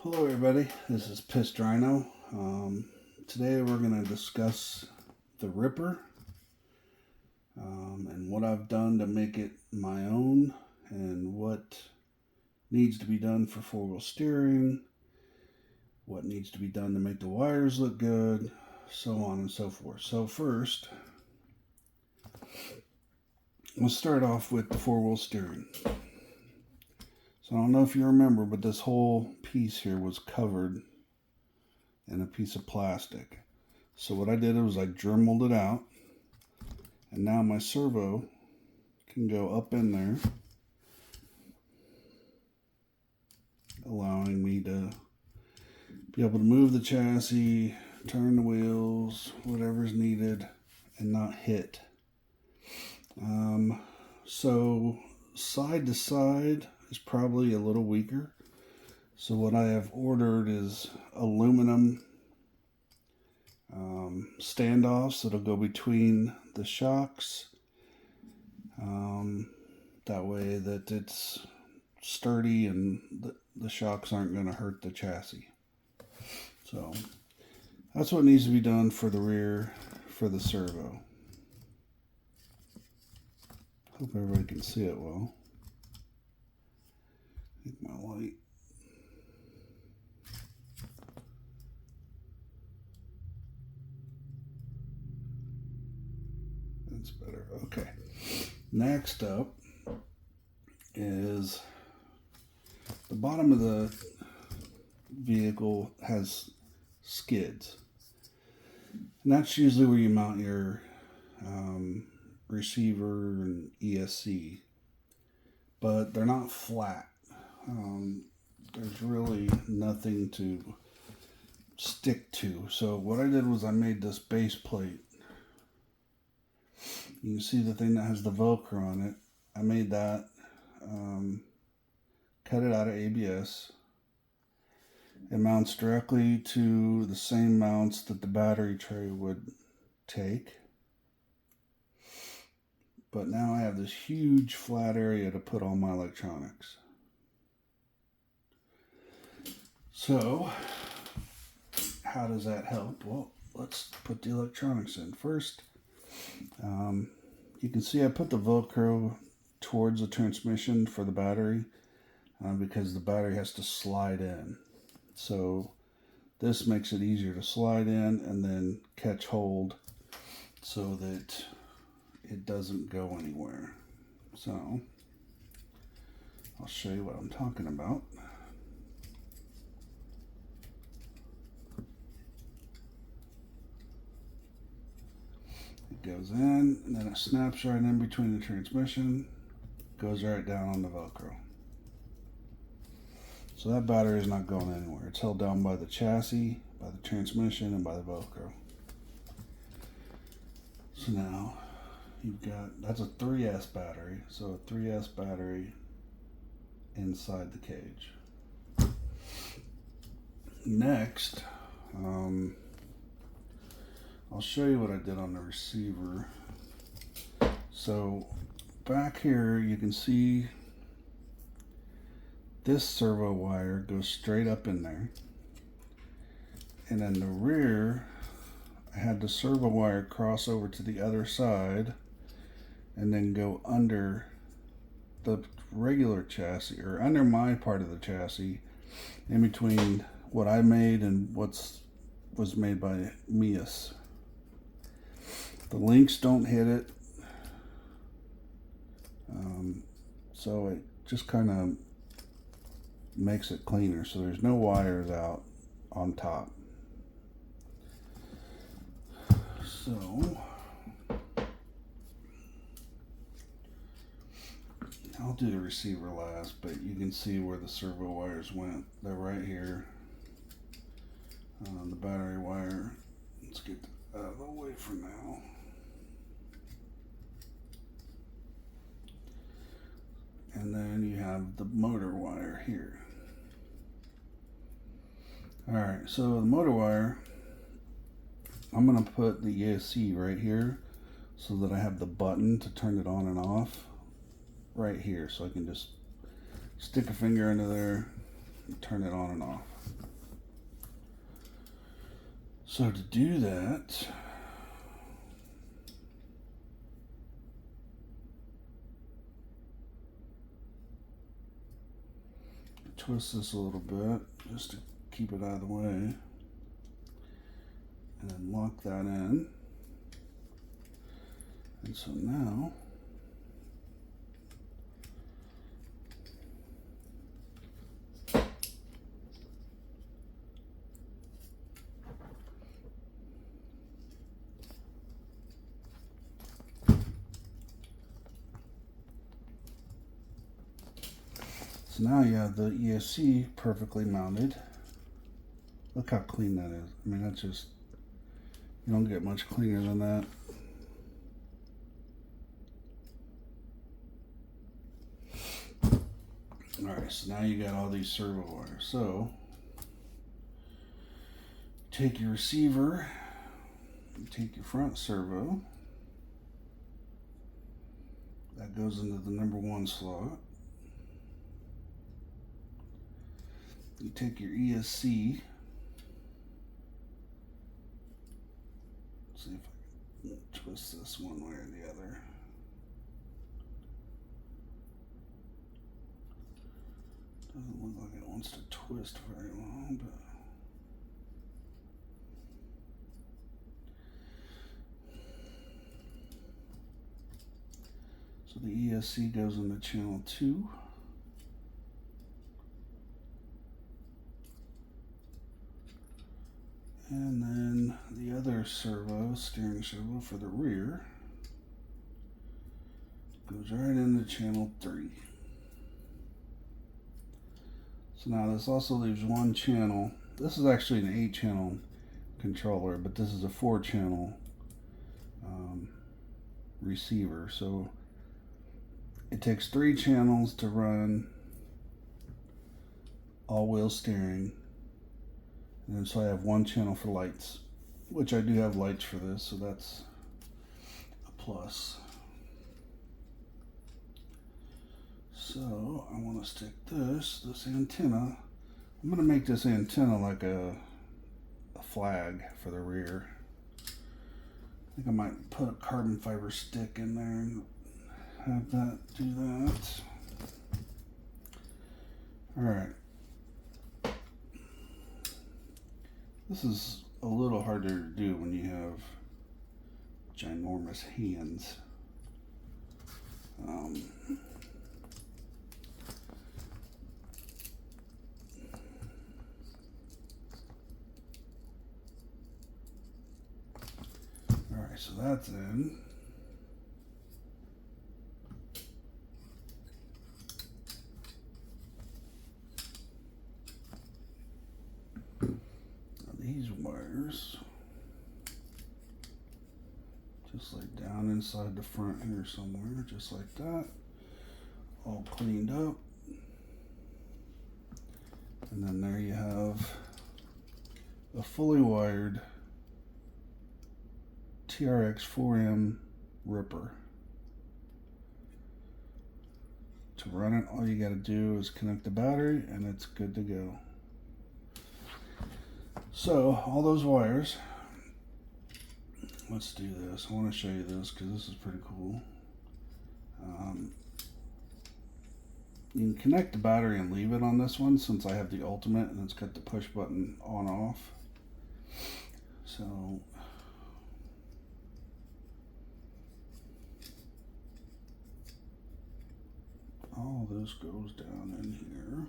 Hello everybody, this is PISSEDRHINO. Today we're going to discuss the Ripper and what I've done to make it my own and what needs to be done for four-wheel steering, what needs to be done to make the wires look good, so on and so forth. So first, let's start off with the four-wheel steering. So I don't know if you remember, but this whole piece here was covered in a piece of plastic. So what I did was I dremeled it out, and now my servo can go up in there, allowing me to be able to move the chassis, turn the wheels, whatever's needed, and not hit. So side to side is probably a little weaker. So what I have ordered is aluminum standoffs that'll go between the shocks. That way that it's sturdy and the shocks aren't going to hurt the chassis. So that's what needs to be done for the rear for the servo. Hope everybody can see it well. I think my light. That's better. Okay. Next up is the bottom of the vehicle has skids. And that's usually where you mount your receiver and ESC. But they're not flat. There's really nothing to stick to. So what I did was I made this base plate. You can see the thing that has the Velcro on it. I made that, cut it out of ABS. It mounts directly to the same mounts that the battery tray would take. But now I have this huge flat area to put all my electronics. So, how does that help? Well, let's put the electronics in. First, you can see I put the Velcro towards the transmission for the battery because the battery has to slide in. So this makes it easier to slide in and then catch hold so that it doesn't go anywhere. So I'll show you what I'm talking about. It goes in, and then it snaps right in between the transmission, goes right down on the Velcro. So that battery is not going anywhere. It's held down by the chassis, by the transmission, and by the Velcro. So now you've got, that's a 3S battery, so a 3S battery inside the cage. Next, I'll show you what I did on the receiver. So back here you can see this servo wire goes straight up in there, and in the rear I had the servo wire cross over to the other side and then go under the regular chassis, or under my part of the chassis, in between what I made and was made by Meus. The links don't hit it, so it just kind of makes it cleaner, so there's no wires out on top. So I'll do the receiver last, but you can see where the servo wires went. They're right here. The battery wire, let's get out of the way for now. And then you have the motor wire here. Alright, so the motor wire, I'm going to put the ESC right here so that I have the button to turn it on and off right here. So I can just stick a finger into there and turn it on and off. So to do that, twist this a little bit just to keep it out of the way, and then lock that in. And so now you have the ESC perfectly mounted. Look how clean that is. I mean, that's just, you don't get much cleaner than that. Alright, so now you got all these servo wires. So, take your receiver, take your front servo, that goes into the number 1 slot. You take your ESC, see if I can twist this one way or the other. Doesn't look like it wants to twist very well, but so the ESC goes into channel 2. And then the other servo, steering servo for the rear, goes right into channel 3. So now this also leaves one channel. This is actually an 8-channel controller, but this is a 4-channel receiver. So it takes 3 channels to run all-wheel steering. And so I have 1 channel for lights, which I do have lights for this, so that's a plus. So I want to stick this antenna. I'm going to make this antenna like a flag for the rear. I think I might put a carbon fiber stick in there and have that do that. Alright. This is a little harder to do when you have ginormous hands. Alright, so that's in. These wires just like down inside the front here somewhere, just like that, all cleaned up. And then there you have a fully wired TRX 4M Ripper. To run it, all you got to do is connect the battery and it's good to go. So, all those wires, let's do this. I want to show you this because this is pretty cool. You can connect the battery and leave it on this one since I have the Ultimate and it's got the push button on off. So, all this goes down in here.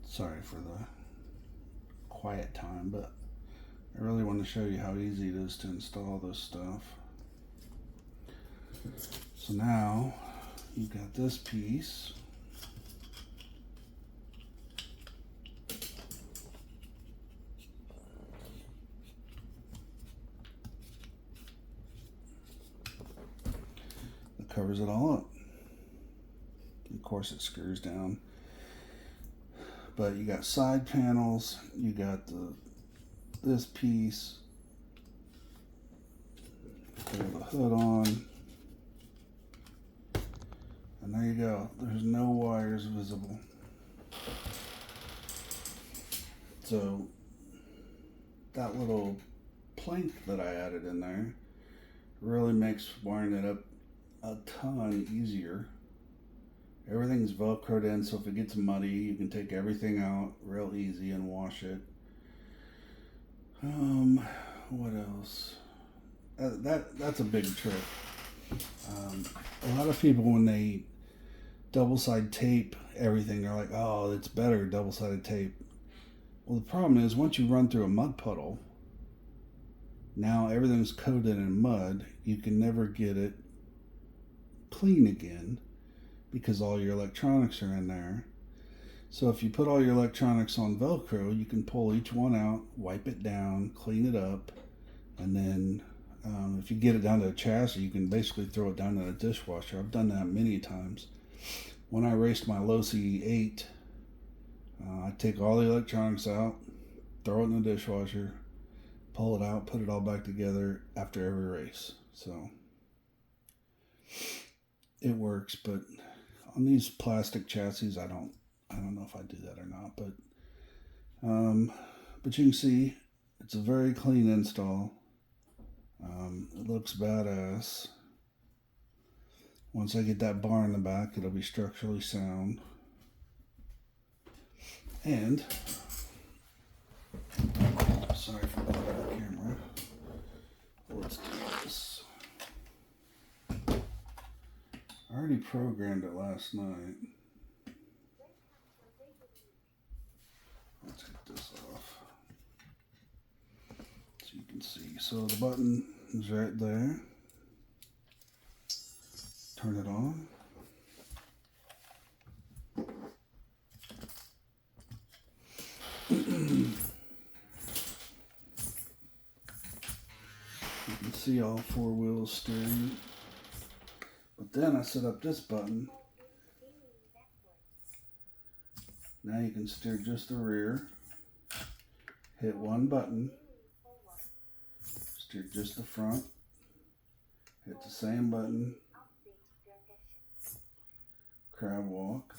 Sorry for the quiet time, but I really want to show you how easy it is to install this stuff. So now you've got this piece. That covers it all up. Of course it screws down. But you got side panels, you got this piece, throw the hood on, and there you go. There's no wires visible. So that little plank that I added in there really makes wiring it up a ton easier. Everything's velcroed in, so if it gets muddy, you can take everything out real easy and wash it. What else? That's a big trick. A lot of people, when they double-side tape everything, they're like, oh, it's better double-sided tape. Well, the problem is, once you run through a mud puddle, now everything's coated in mud. You can never get it clean again because all your electronics are in there. So if you put all your electronics on Velcro, you can pull each one out, wipe it down, clean it up, and then if you get it down to a chassis, you can basically throw it down in a dishwasher. I've done that many times. When I raced my Losi 8, I take all the electronics out, throw it in the dishwasher, pull it out, put it all back together after every race. So it works, but on these plastic chassis, I don't know if I do that or not, but you can see it's a very clean install. It looks badass. Once I get that bar in the back, it'll be structurally sound. And sorry for the camera. Let's do this. I already programmed it last night. Let's get this off so you can see. So the button is right there. Turn it on. You can see all four wheels steering. But then I set up this button. Now you can steer just the rear. Hit one button. Steer just the front. Hit the same button. Crab walk.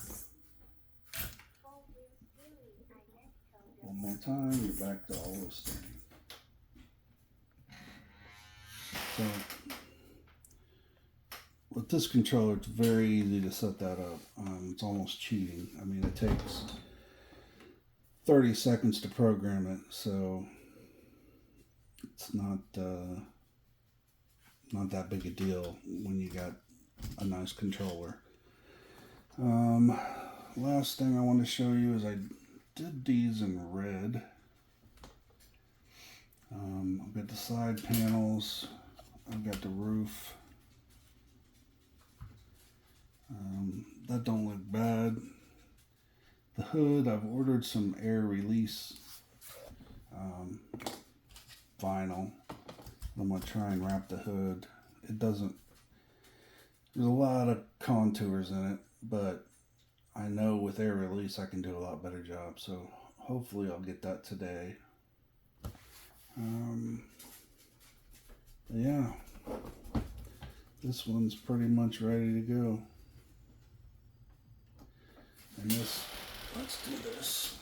One more time, you're back to all wheel steering. So with this controller, it's very easy to set that up. It's almost cheating. I mean, it takes 30 seconds to program it, so it's not that big a deal when you got a nice controller. Last thing I want to show you is I did these in red. I've got the side panels. I've got the roof. That don't look bad. The hood, I've ordered some air release vinyl. I'm going to try and wrap the hood. It doesn't, there's a lot of contours in it, but I know with air release I can do a lot better job, so hopefully I'll get that today. Yeah, this one's pretty much ready to go. And this, let's do this.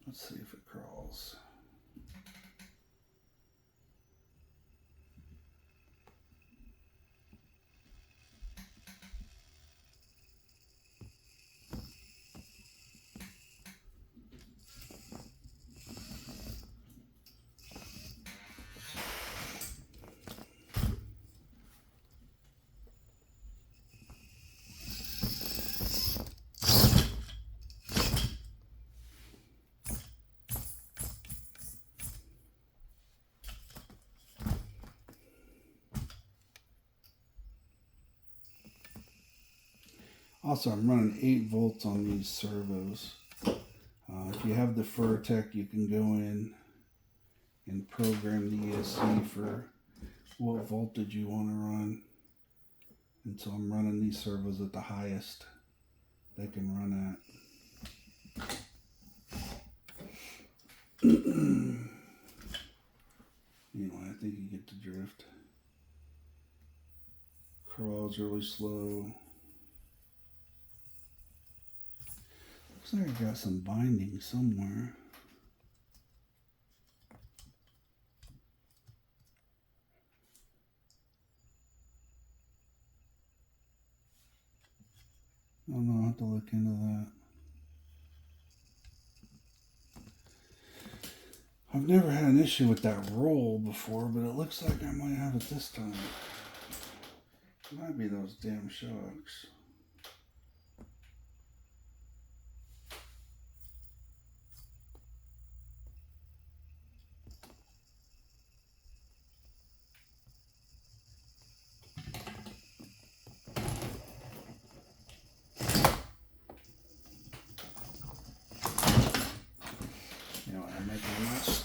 Let's see if it crawls. Also, I'm running 8 volts on these servos. If you have the Furtech, you can go in and program the ESC for what voltage you want to run. And so I'm running these servos at the highest they can run at. Anyway, I think you get the drift. Crawls really slow. Looks like I got some binding somewhere. I don't know, I'll have to look into that. I've never had an issue with that roll before, but it looks like I might have it this time. It might be those damn shocks. You know what, I'm making a mess.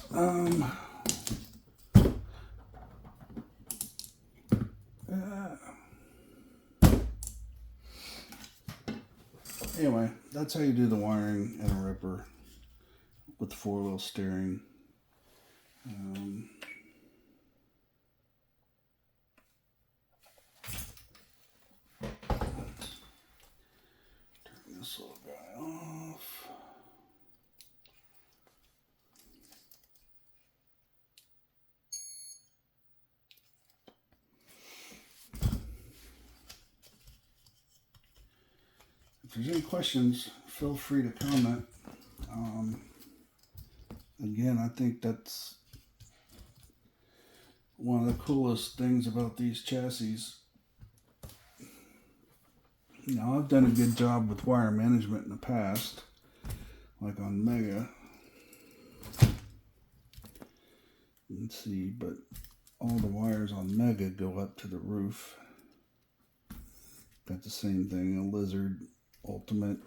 Anyway, that's how you do the wiring in a Ripper with the 4-wheel steering. Turn this little guy off. If there's any questions, feel free to comment. Again, I think that's one of the coolest things about these chassis. You know, I've done a good job with wire management in the past, like on Mega. Let's see, but all the wires on Mega go up to the roof. Got the same thing, a Lizard Ultimate,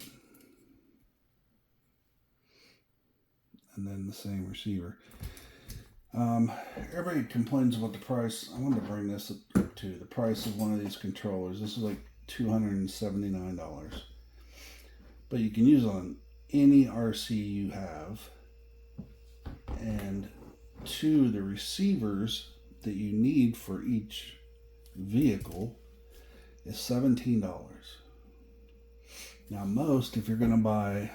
and then the same receiver. Everybody complains about the price. I wanted to bring this up to the price of one of these controllers. This is like $279, but you can use it on any RC you have, and the receivers that you need for each vehicle is $17. Now, if you're going to buy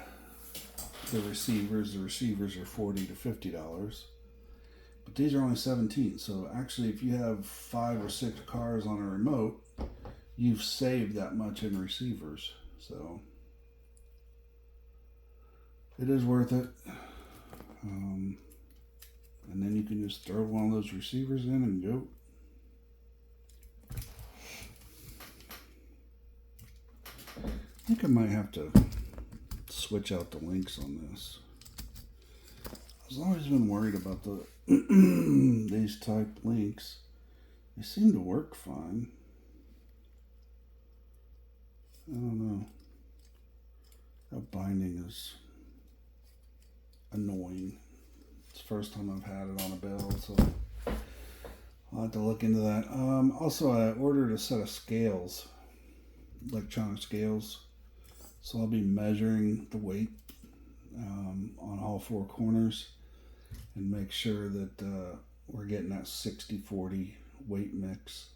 the receivers are $40 to $50, but these are only $17. So actually, if you have 5 or 6 cars on a remote, you've saved that much in receivers. So it is worth it. And then you can just throw one of those receivers in and go. I think I might have to switch out the links on this. I've always been worried about these type links. They seem to work fine. I don't know. That binding is annoying. It's the first time I've had it on a build, so I'll have to look into that. Also, I ordered a set of scales, electronic scales. So I'll be measuring the weight on all 4 corners and make sure that we're getting that 60-40 weight mix.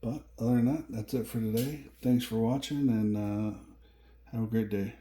But other than that, that's it for today. Thanks for watching, and have a great day.